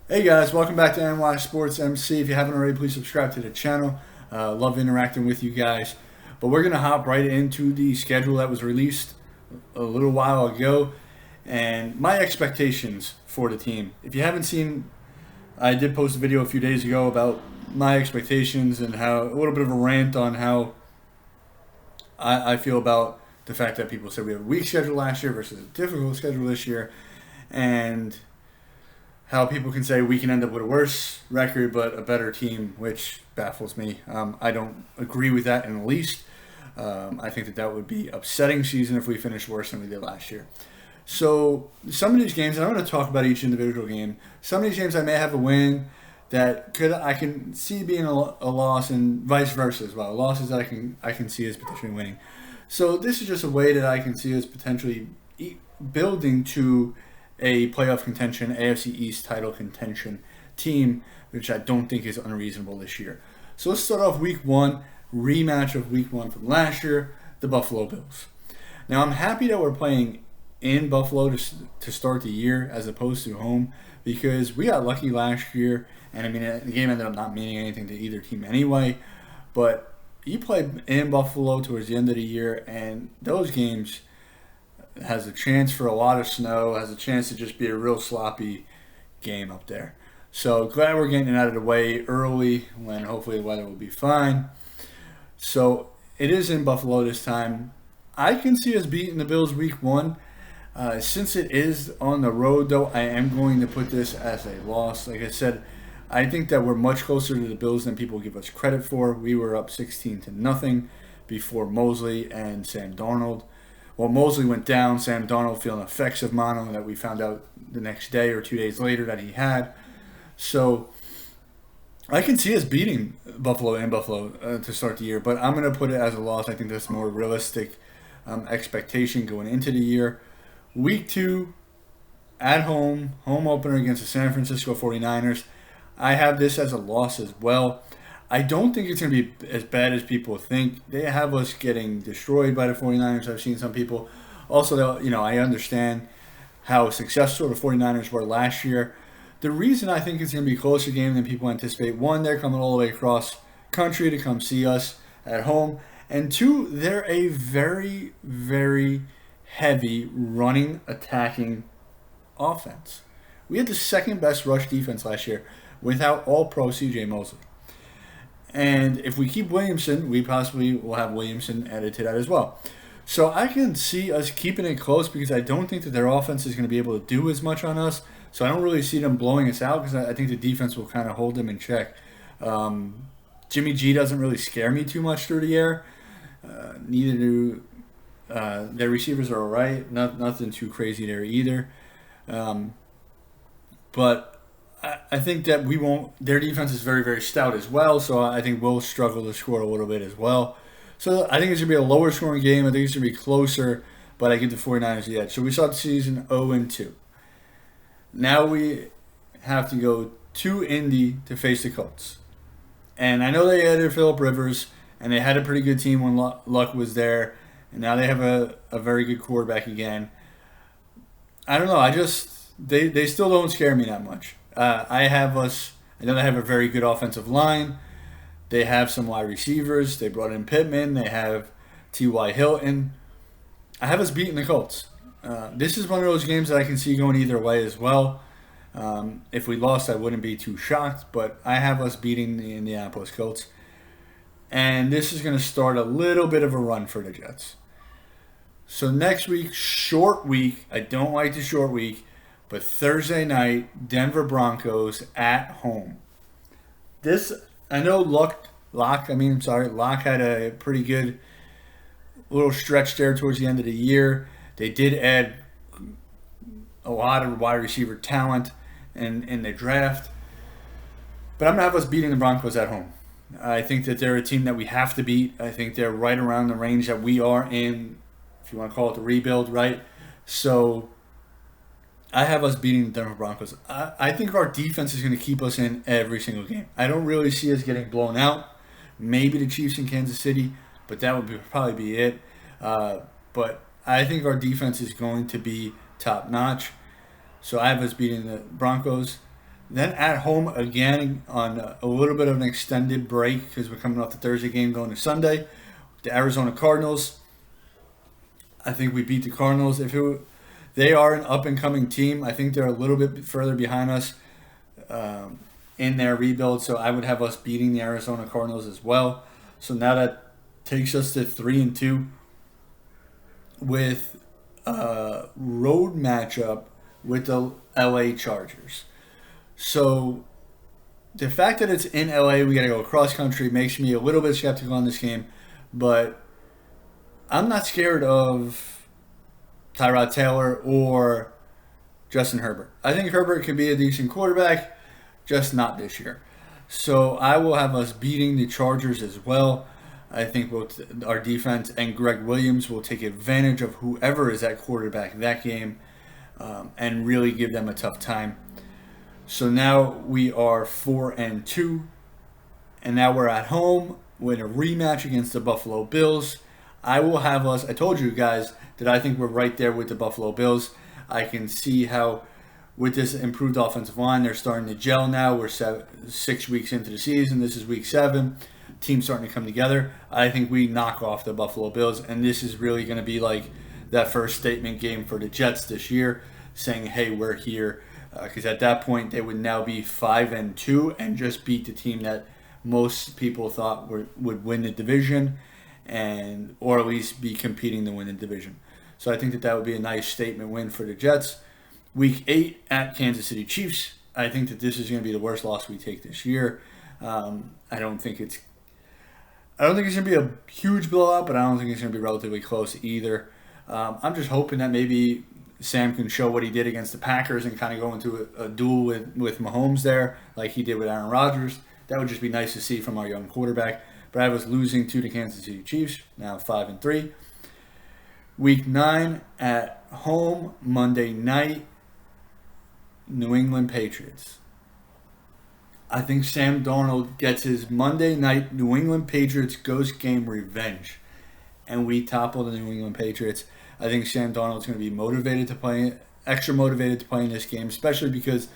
Hey guys, welcome back to NY Sports MC. If you haven't already, please subscribe to the channel. Love interacting with you guys. But we're going to hop right into the schedule that was released a little while ago and my expectations for the team. If you haven't seen, I did post a video a few days ago about my expectations and how a little bit of a rant on how I feel about the fact that people said we have a weak schedule last year versus a difficult schedule this year. And how people can say we can end up with a worse record but a better team, which baffles me. I don't agree with that in the least. I think that would be upsetting season if we finished worse than we did last year. So some of these games, and I'm going to talk about each individual game. Some of these games I may have a win that I can see being a loss, and vice versa as well. Losses that I can see as potentially winning. So this is just a way that I can see as potentially building to a playoff contention, AFC East title contention team, which I don't think is unreasonable this year. So let's start off week one, rematch of week one from last year, the Buffalo Bills. Now I'm happy that we're playing in Buffalo to start the year as opposed to home because we got lucky last year, and I mean the game ended up not meaning anything to either team anyway. But you played in Buffalo towards the end of the year, and those games has a chance for a lot of snow, has a chance to just be a real sloppy game up there. So glad we're getting it out of the way early when hopefully the weather will be fine. So it is in Buffalo this time. I can see us beating the Bills week one. Since it is on the road, though, I am going to put this as a loss. Like I said, I think that we're much closer to the Bills than people give us credit for. We were up 16-0 before Mosley and Sam Darnold. Well, Mosley went down. Sam Darnold feeling effects of mono that we found out the next day or 2 days later that he had. So I can see us beating Buffalo and Buffalo to start the year, but I'm going to put it as a loss. I think that's a more realistic expectation going into the year. Week two, at home opener against the San Francisco 49ers. I have this as a loss as well. I don't think it's going to be as bad as people think. They have us getting destroyed by the 49ers. I've seen some people. Also, I understand how successful the 49ers were last year. The reason I think it's going to be a closer game than people anticipate, one, they're coming all the way across country to come see us at home. And two, they're a very, very heavy running, attacking offense. We had the second best rush defense last year without all-pro C.J. Mosley. And if we keep Williamson, we possibly will have Williamson added to that as well. So I can see us keeping it close because I don't think that their offense is going to be able to do as much on us. So I don't really see them blowing us out because I think the defense will kind of hold them in check. Jimmy G doesn't really scare me too much through the air. Neither do their receivers are all right. Nothing too crazy there either. But I think that we won't. Their defense is very, very stout as well, so I think we'll struggle to score a little bit as well. So I think it's going to be a lower scoring game. I think it's going to be closer, but I give the 49ers the edge. So we saw the season 0-2. Now we have to go to Indy to face the Colts. And I know they added Phillip Rivers, and they had a pretty good team when Luck was there, and now they have a very good quarterback again. I don't know. They still don't scare me that much. I know they have a very good offensive line. They have some wide receivers. They brought in Pittman. They have T.Y. Hilton. I have us beating the Colts. This is one of those games that I can see going either way as well. If we lost, I wouldn't be too shocked, but I have us beating the Indianapolis Colts. And this is going to start a little bit of a run for the Jets. So next week, short week. I don't like the short week. But Thursday night, Denver Broncos at home. I know Locke had a pretty good little stretch there towards the end of the year. They did add a lot of wide receiver talent in the draft. But I'm going to have us beating the Broncos at home. I think that they're a team that we have to beat. I think they're right around the range that we are in, if you want to call it the rebuild, right? So I have us beating the Denver Broncos. I think our defense is going to keep us in every single game. I don't really see us getting blown out. Maybe the Chiefs in Kansas City, but that would probably be it. But I think our defense is going to be top notch. So I have us beating the Broncos. Then at home again on a little bit of an extended break because we're coming off the Thursday game going to Sunday. The Arizona Cardinals. I think we beat the Cardinals. They are an up and coming team. I think they're a little bit further behind us in their rebuild. So I would have us beating the Arizona Cardinals as well. So now that takes us to 3-2 with a road matchup with the LA Chargers. So the fact that it's in LA, we got to go cross country, makes me a little bit skeptical on this game. But I'm not scared of Tyrod Taylor or Justin Herbert. I think Herbert could be a decent quarterback, just not this year. So I will have us beating the Chargers as well. I think both our defense and Greg Williams will take advantage of whoever is at quarterback that game and really give them a tough time. So now we are 4-2, and now we're at home with a rematch against the Buffalo Bills. I will have us. I told you guys that I think we're right there with the Buffalo Bills. I can see how with this improved offensive line, they're starting to gel now. We're 6 weeks into the season. This is week 7. Team's starting to come together. I think we knock off the Buffalo Bills, and this is really going to be like that first statement game for the Jets this year, saying, hey, we're here. Because at that point, they would now be 5-2 and just beat the team that most people thought would win the division, or at least be competing to win the division. So I think that would be a nice statement win for the Jets. Week 8 at Kansas City Chiefs. I think that this is going to be the worst loss we take this year. I don't think it's going to be a huge blowout, but I don't think it's going to be relatively close either. I'm just hoping that maybe Sam can show what he did against the Packers and kind of go into a duel with Mahomes there, like he did with Aaron Rodgers. That would just be nice to see from our young quarterback. But I was losing to the Kansas City Chiefs, now 5-3. Week 9 at home, Monday night, New England Patriots. I think Sam Darnold gets his Monday night New England Patriots ghost game revenge, and we topple the New England Patriots. I think Sam Darnold's going to be extra motivated to play in this game, especially because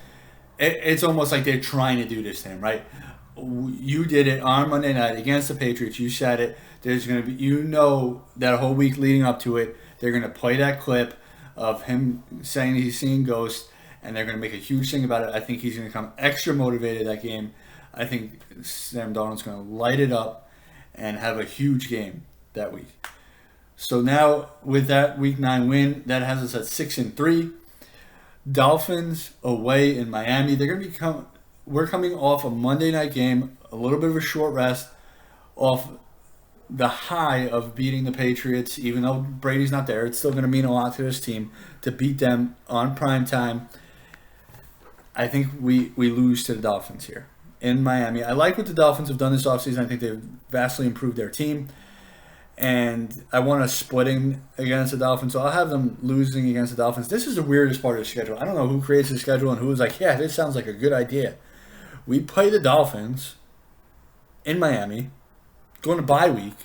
it's almost like they're trying to do this to him, right? You did it on Monday night against the Patriots. You said it. There's going to be, that a whole week leading up to it, they're going to play that clip of him saying he's seeing ghosts, and they're going to make a huge thing about it. I think he's going to come extra motivated that game. I think Sam Darnold's going to light it up and have a huge game that week. So now with that Week 9 win, that has us at 6-3. Dolphins away in Miami. We're coming off a Monday night game, a little bit of a short rest, off the high of beating the Patriots. Even though Brady's not there, it's still going to mean a lot to this team to beat them on prime time. I think we lose to the Dolphins here in Miami. I like what the Dolphins have done this offseason. I think they've vastly improved their team. And I want us splitting against the Dolphins, so I'll have them losing against the Dolphins. This is the weirdest part of the schedule. I don't know who creates the schedule and who was like, yeah, this sounds like a good idea. We play the Dolphins in Miami, go on a bye week,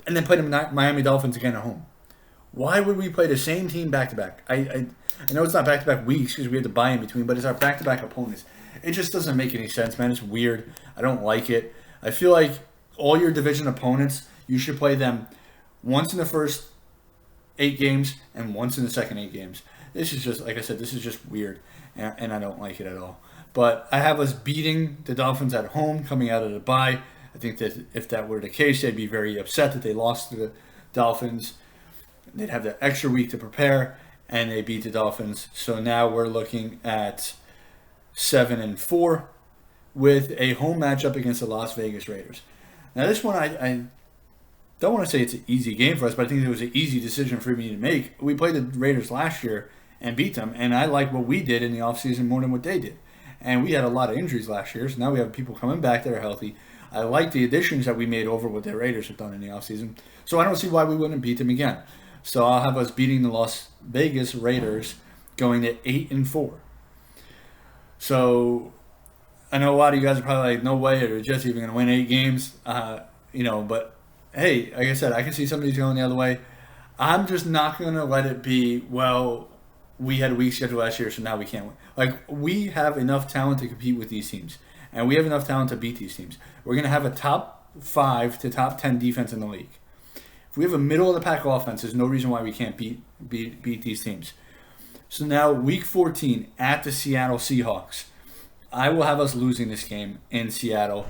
and then play the Miami Dolphins again at home. Why would we play the same team back-to-back? I know it's not back-to-back weeks because we had to buy in between, but it's our back-to-back opponents. It just doesn't make any sense, man. It's weird. I don't like it. I feel like all your division opponents, you should play them once in the first 8 games and once in the second 8 games. This is just, like I said, this is just weird, and I don't like it at all. But I have us beating the Dolphins at home coming out of the bye. I think that if that were the case, they'd be very upset that they lost to the Dolphins. They'd have that extra week to prepare, and they beat the Dolphins. So now we're looking at 7-4 with a home matchup against the Las Vegas Raiders. Now this one, I don't want to say it's an easy game for us, but I think it was an easy decision for me to make. We played the Raiders last year and beat them, and I like what we did in the offseason more than what they did. And we had a lot of injuries last year, so now we have people coming back that are healthy. I like the additions that we made over what the Raiders have done in the offseason, so I don't see why we wouldn't beat them again. So I'll have us beating the Las Vegas Raiders going to 8-4. So I know a lot of you guys are probably like, no way, are the Jets even going to win 8 games? But hey, like I said, I can see some of these going the other way. I'm just not going to let it be, well, we had a weak schedule last year, so now we can't win. Like, we have enough talent to compete with these teams, and we have enough talent to beat these teams. We're going to have a top 5 to top 10 defense in the league. If we have a middle of the pack offense, there's no reason why we can't beat these teams. So now, week 14 at the Seattle Seahawks. I will have us losing this game in Seattle.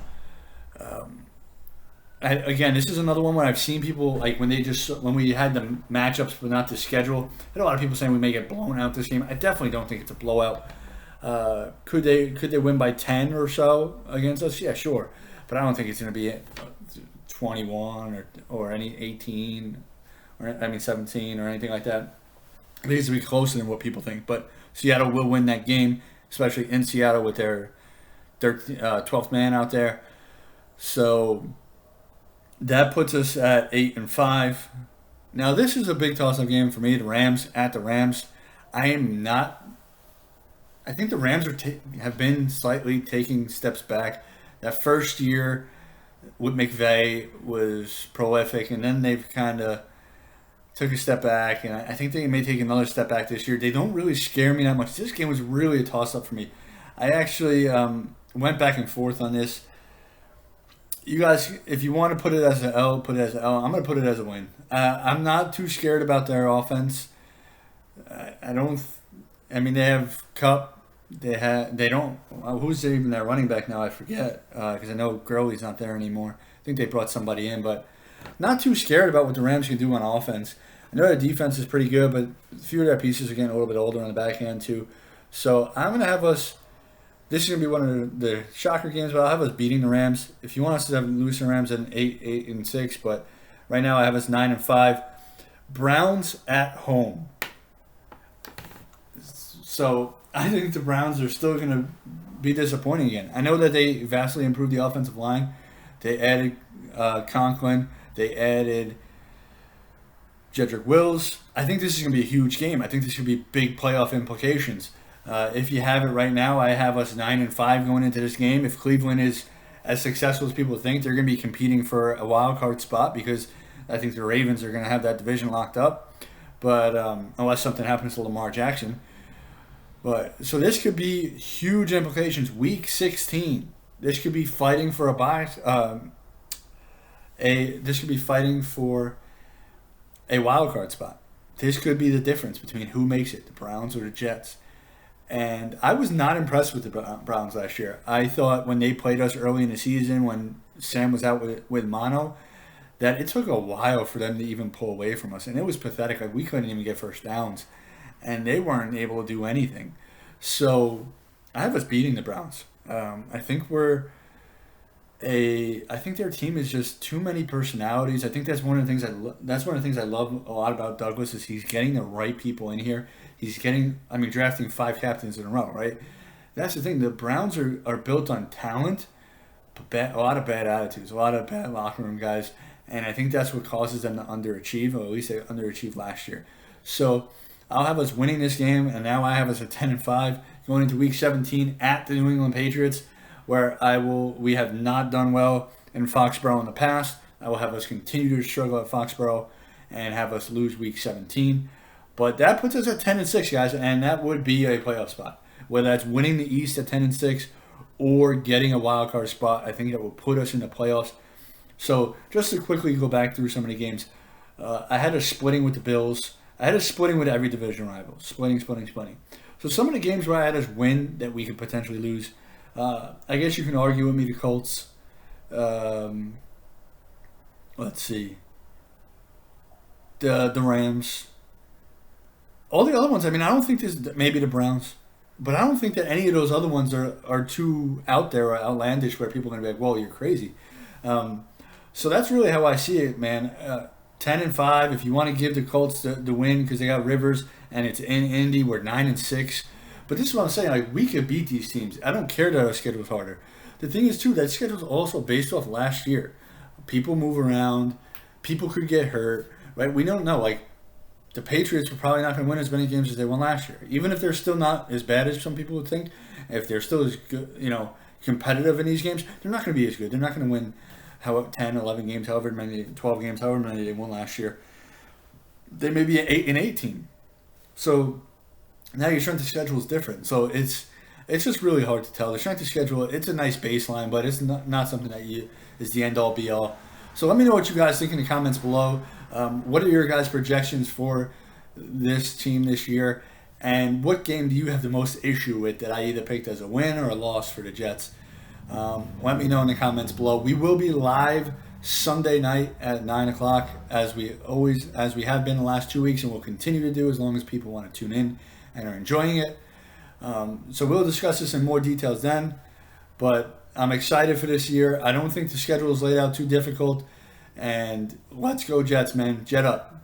Again, this is another one where I've seen people, like, when we had the matchups but not the schedule, I had a lot of people saying we may get blown out this game. I definitely don't think it's a blowout. Could they win by 10 or so against us? Yeah, sure. But I don't think it's going to be 21 or any 18 or 17 or anything like that. I think it's going to be closer than what people think. But Seattle will win that game, especially in Seattle with their 12th man out there. So that puts us at 8-5. Now this is a big toss-up game for me. The Rams at the Rams. I think the Rams have been slightly taking steps back. That first year with McVay was prolific, and then they've kind of took a step back, and I think they may take another step back this year. They don't really scare me that much. This game was really a toss-up for me. I actually went back and forth on this. You guys, if you want to put it as an L, put it as an L. I'm going to put it as a win. I'm not too scared about their offense. I mean, they have Cup. They don't. Who's even their running back now? I forget because I know Gurley's not there anymore. I think they brought somebody in, but not too scared about what the Rams can do on offense. I know their defense is pretty good, but a few of their pieces are getting a little bit older on the back end too. So I'm going to have us. This is going to be one of the shocker games, but I'll have us beating the Rams. If you want us to have lose the Rams, then 8-6. But right now I have us 9-5. Browns at home. So I think the Browns are still going to be disappointing again. I know that they vastly improved the offensive line. They added Conklin. They added Jedrick Wills. I think this is going to be a huge game. I think this should be big playoff implications. If you have it right now, I have us 9-5 going into this game. If Cleveland is as successful as people think, they're going to be competing for a wild card spot because I think the Ravens are going to have that division locked up. But unless something happens to Lamar Jackson. But so this could be huge implications. Week 16, this could be fighting for a bye. This could be fighting for a wild card spot. This could be the difference between who makes it, the Browns or the Jets. And I was not impressed with the Browns last year. I thought when they played us early in the season, when Sam was out with mono, that it took a while for them to even pull away from us. And it was pathetic. Like, we couldn't even get first downs. And they weren't able to do anything. So I have us beating the Browns. I think I think their team is just too many personalities. I think that's one of the things I love a lot about Douglas is he's getting the right people in here. He's drafting 5 captains in a row, right? That's the thing. The Browns are built on talent, but a lot of bad attitudes, a lot of bad locker room guys, and I think that's what causes them to underachieve, or at least they underachieved last year. So I'll have us winning this game, and now I have us at 10-5 going into Week 17 at the New England Patriots, where we have not done well in Foxborough in the past. I will have us continue to struggle at Foxborough and have us lose Week 17. But that puts us at 10-6, guys, and that would be a playoff spot. Whether that's winning the East at 10-6 or getting a wild card spot, I think that will put us in the playoffs. So just to quickly go back through some of the games, I had a splitting with the Bills. I had a splitting with every division rival. Splitting. So some of the games where I had us win that we could potentially lose, I guess you can argue with me the Colts. Let's see. The Rams. All the other ones, I don't think maybe the Browns, but I don't think that any of those other ones are too out there or outlandish where people are going to be like, whoa, you're crazy. So that's really how I see it, man. 10-5, if you want to give the Colts the win because they got Rivers and it's in Indy, we're 9-6. But this is what I'm saying, like, we could beat these teams. I don't care that our schedule's harder. The thing is, too, that schedule's also based off last year. People move around. People could get hurt, right? We don't know, like, the Patriots were probably not going to win as many games as they won last year. Even if they're still not as bad as some people would think, if they're still as good, competitive in these games, they're not going to be as good. They're not going to win 10, 11 games, however many, 12 games, however many they won last year. They may be an 8-18. So Now your strength of schedule is different. So it's just really hard to tell. The strength of schedule, it's a nice baseline, but it's not something that is the end all be all. So let me know what you guys think in the comments below. What are your guys' projections for this team this year? And what game do you have the most issue with that I either picked as a win or a loss for the Jets? Let me know in the comments below. We will be live Sunday night at 9 o'clock, as we have been the last 2 weeks, and we'll continue to do as long as people want to tune in and are enjoying it. So we'll discuss this in more details then. But I'm excited for this year. I don't think the schedule is laid out too difficult. And let's go Jets, man. Jet up.